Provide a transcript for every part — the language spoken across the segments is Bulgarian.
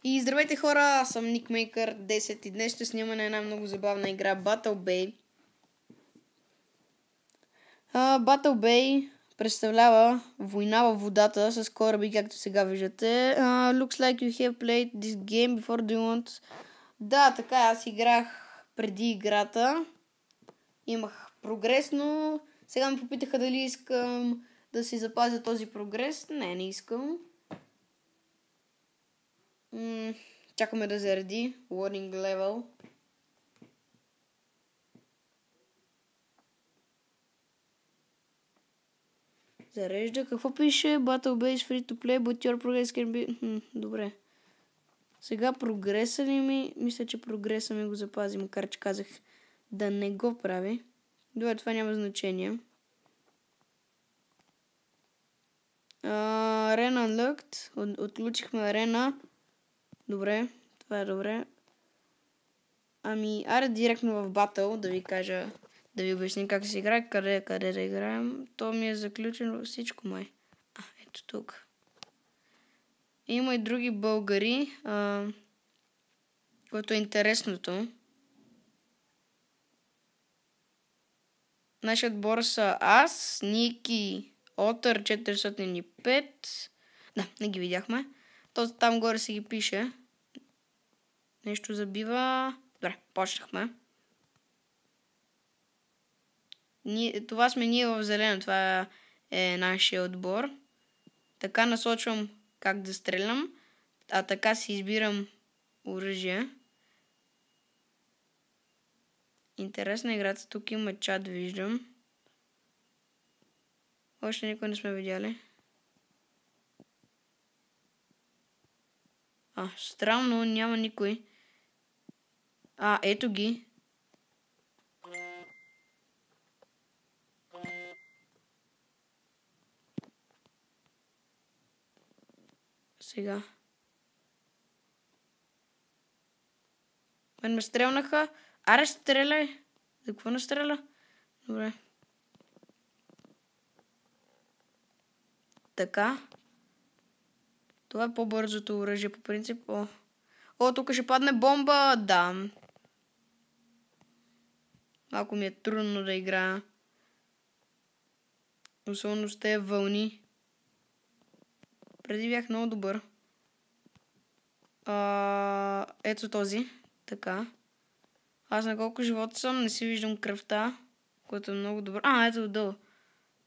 И здравейте хора, аз съм Nickmaker 10 и днес ще снимаме една много забавна игра Battle Bay. Battle Bay представлява война във водата с кораби, както сега виждате. Looks like you have played this game before, do you want? Да, така аз играх преди играта. Имах прогрес, но сега ме попитаха дали искам да си запазя този прогрес. Не искам. Чакаме да зареди. Loading level. Зарежда. Какво пише? Battle Base free to play, but your progress can be... добре. Сега прогреса ли ми? Мисля, че прогреса ми го запази, макар че казах да не го прави. Добре, това няма значение. Arena unlocked. Отключихме арена. Добре, това е добре. Аре директно в Battle да ви кажа, да ви обясня как се играе, къде да играем. То ми е заключено всичко май. Ето тук. Има и други българи, което е интересното. Нашият отбор са аз, Ники, Отър 405. Да, не ги видяхме. То там горе се ги пише. Нещо забива. Добре, почнахме. Това сме ние в зелено. Това е нашия отбор. Така насочвам как да стрелям. А така си избирам оръжие. Интересна играта. Тук има чат, виждам. Още никой не сме видяли. Странно, няма никой. Ето ги. Сега. Мен ме стрелнаха. Аре, стреляй. За какво не стреля? Добре. Така. Това е по-бързото оръжие по принцип. Тук ще падне бомба. Да. Малко ми е трудно да играя. Особено с тези вълни. Преди бях много добър. Ето този. Така. Аз на колко живота съм, не си виждам кръвта, което е много добро. Ето отдолу.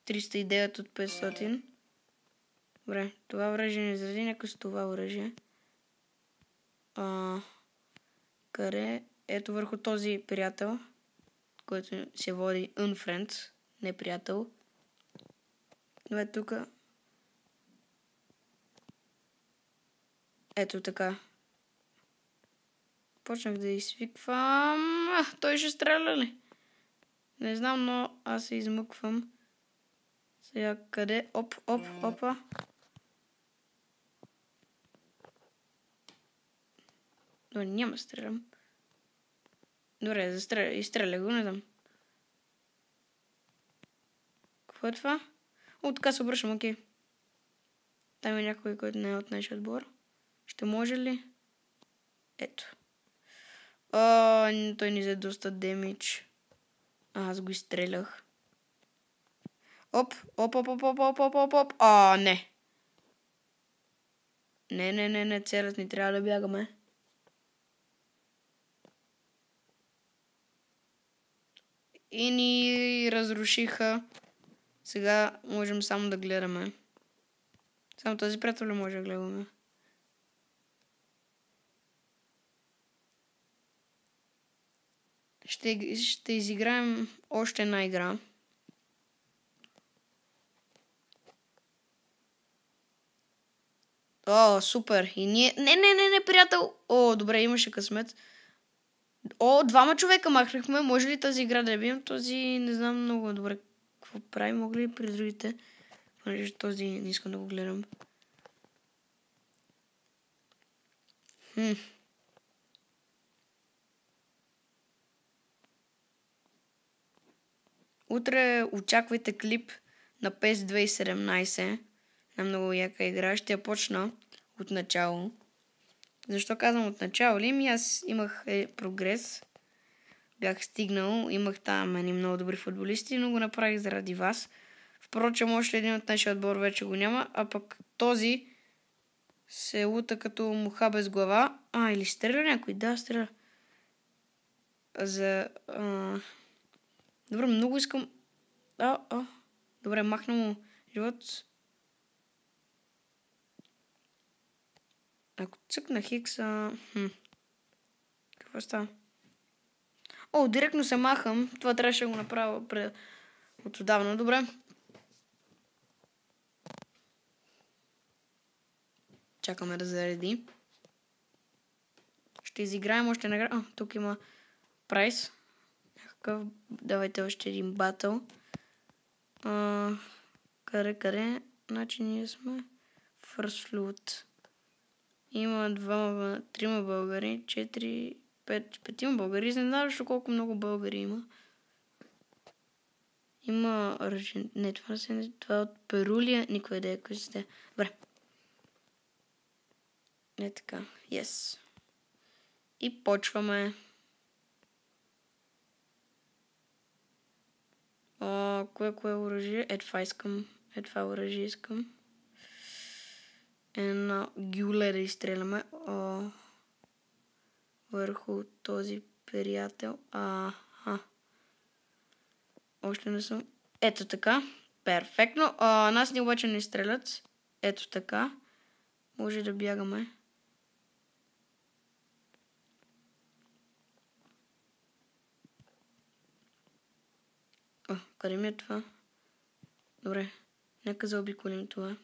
309 от 500. Добре, това оръжие не изрази, нека с това оръжие. Къде? Ето върху този приятел, който се води unfriend, не приятел. Добре, тук. Ето така. Почнах да изсвиквам. Той ще стреля ли? Не знам, но аз се измъквам. Сега къде? Опа. Но няма стрелям. Добре, изстреля го, не знам. Какво е това? Така се обръщам, окей. Там е някой, който не е от нашия отбор. Ще може ли? Ето. Той ни взе доста демидж. Аз го изстрелях. Оп. Не. Не, целът ни трябва да бягаме. И ни разрушиха. Сега можем само да гледаме. Само този приятел ли може да гледаме? Ще изиграем още една игра. Супер. И ние... Не, приятел. Добре, имаше късмет. Двама човека махнахме. Може ли тази игра да я бием? Този не знам много добре какво прави. Мога ли при другите? Понеже този не искам да го гледам. Утре очаквайте клип на PES 2017. Една много яка игра. Ще я почна от начало. Защо казвам от начало ли? Аз имах прогрес. Бях стигнал. Имах там едни много добри футболисти, но го направих заради вас. Впрочем, още един от нашия отбор вече го няма, а пък този се лута като муха без глава. Или стреля някой? Да, стреля. Добре, много искам... Добре, махна му живот. Ако цъкна хикса... Какво става? Директно се махам. Това трябваше да го направя от отдавна. Добре. Чакаме да зареди. Ще изиграем още една игра. Тук има прайс. Някакъв... Давайте още един батъл. Къде? Значи ние сме First Flute. Има трима българи, 5 българи. Не знам защо колко много българи има. Има Не, това е от Перулия. Никой идея, кой сте. Добре. Не така. Yes. И почваме. Кое оръжие? Това оръжие искам. Една гюле да изстреляме върху този приятел. Още не съм. Ето така. Перфектно. Нас ни обаче не стрелят. Ето така. Може да бягаме. Къде ми е това? Добре. Нека заобиколим това.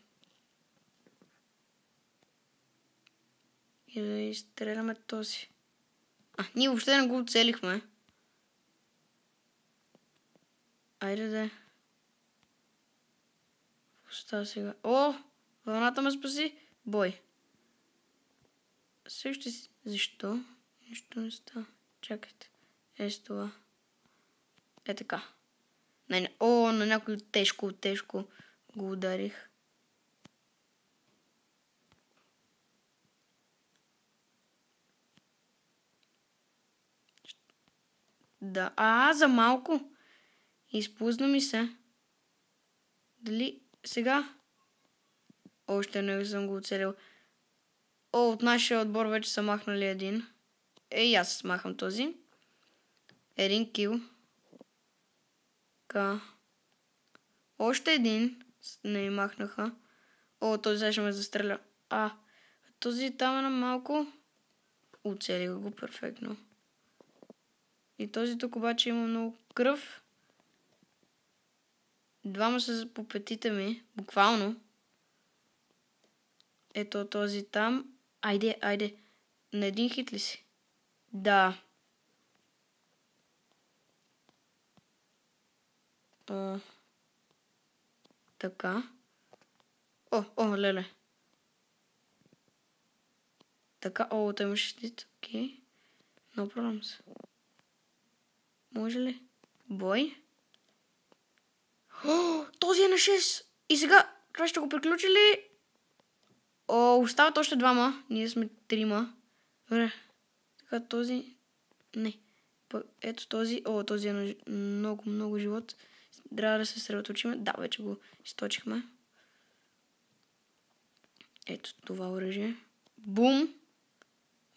И да изстреляме този. Ние въобще не го оцелихме. Айде да. Какво става сега? Вълната ме спаси. Бой. Също си. Защо? Нищо не става. Чакайте. С това. Така. На някой тежко го ударих. Да. За малко. Изпусна ми се. Дали сега? Още не съм го оцелил. От нашия отбор вече са махнали един. Аз смахам този. Един кил. Още един. Не махнаха. Този сега ще ме застреля. Този там е на малко. Оцелих го перфектно. И този тук обаче има много кръв. Двама са по петите ми. Буквално. Ето този там. Айде. На един хит ли си? Да. Така. Леле. Така. Той имаше щит. Окей. No problems. Може ли? Бой. Този е на 6. И сега това ще го приключи ли? Остават още двама. Ние сме 3. Добре. Така този... Не. Ето този. Този е на много живот. Трябва да се съсредоточим. Да, вече го източихме. Ето това оръжие. Бум!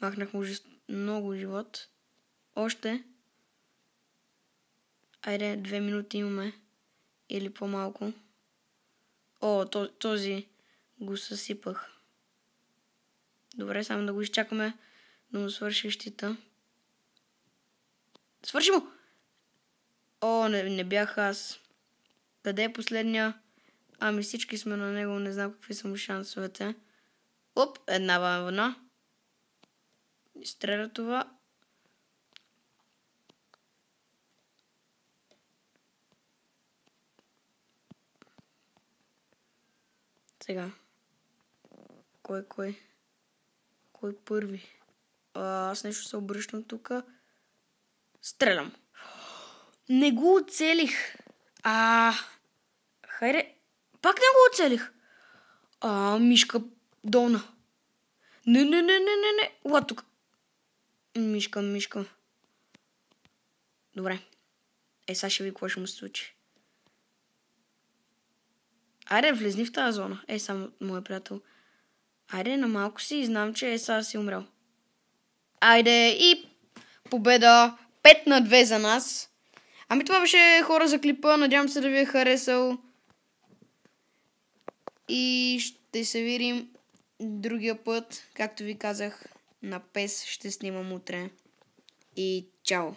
Махнах му много живот. Още. Айде, 2 минути имаме. Или по-малко. Този го съсипах. Добре, само да го изчакаме да му свърши щита. Свърши му! Не бях аз. Къде е последния? Всички сме на него, не знам какви са му шансовете. Една вълна. Изстреля това. Сега. Кой първи? Аз нещо се обръщам тук. Стрелям. Не го оцелих. Хайде. Пак не го оцелих. Мишка долна. Не. Уа, тук. Мишка. Добре. Сега ще ви какво ще му се случи. Айде, влезни в тази зона. Само моят приятел. Айде, на малко си и знам, че сега си умрял. Айде и победа. 5-2 за нас. Ами това беше, хора, за клипа. Надявам се да ви е харесал. И ще се видим другия път. Както ви казах, на PES ще снимам утре. И чао!